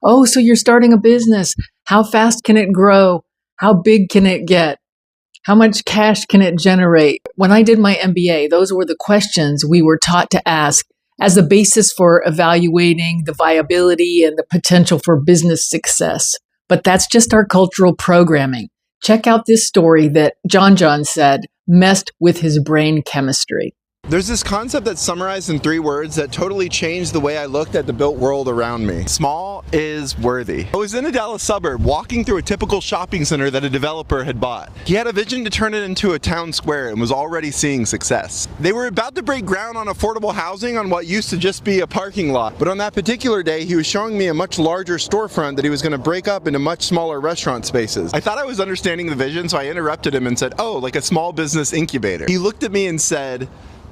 Oh, so you're starting a business. How fast can it grow? How big can it get? How much cash can it generate? When I did my MBA, those were the questions we were taught to ask as the basis for evaluating the viability and the potential for business success. But that's just our cultural programming. Check out this story that John said messed with his brain chemistry. There's this concept that's summarized in 3 words that totally changed the way I looked at the built world around me. Small is worthy. I was in a Dallas suburb walking through a typical shopping center that a developer had bought. He had a vision to turn it into a town square and was already seeing success. They were about to break ground on affordable housing on what used to just be a parking lot. But on that particular day, he was showing me a much larger storefront that he was going to break up into much smaller restaurant spaces. I thought I was understanding the vision, so I interrupted him and said, "Oh, like a small business incubator." He looked at me and said,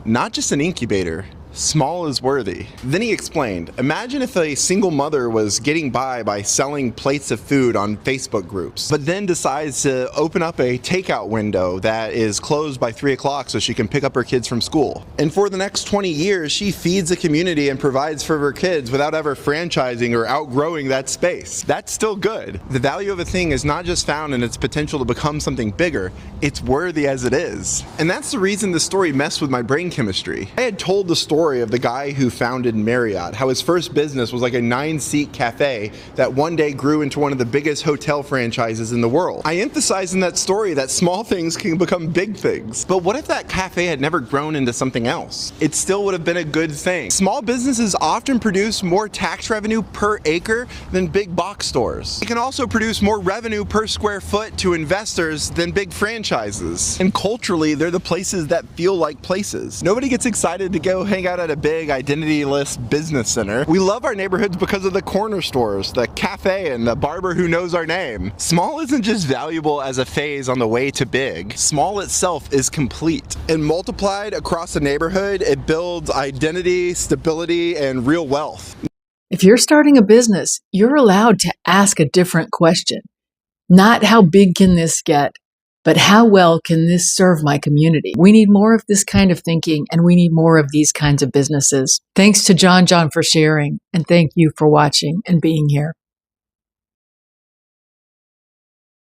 "Not just an incubator, small is worthy." Then he explained, imagine if a single mother was getting by selling plates of food on Facebook groups, but then decides to open up a takeout window that is closed by 3 o'clock so she can pick up her kids from school. And for the next 20 years, she feeds the community and provides for her kids without ever franchising or outgrowing that space. That's still good. The value of a thing is not just found in its potential to become something bigger, it's worthy as it is. And that's the reason the story messed with my brain chemistry. I had told the story of the guy who founded Marriott, how his first business was like a 9-seat cafe that one day grew into one of the biggest hotel franchises in the world. I emphasized in that story that small things can become big things. But what if that cafe had never grown into something else? It still would have been a good thing. Small businesses often produce more tax revenue per acre than big box stores. It can also produce more revenue per square foot to investors than big franchises. And culturally, they're the places that feel like places. Nobody gets excited to go hang out at a big identity-less business center. We love our neighborhoods because of the corner stores, the cafe, and the barber who knows our name. Small isn't just valuable as a phase on the way to big. Small itself is complete. And multiplied across the neighborhood, it builds identity, stability, and real wealth. If you're starting a business, you're allowed to ask a different question. Not how big can this get, but how well can this serve my community? We need more of this kind of thinking, and we need more of these kinds of businesses. Thanks to John for sharing, and thank you for watching and being here.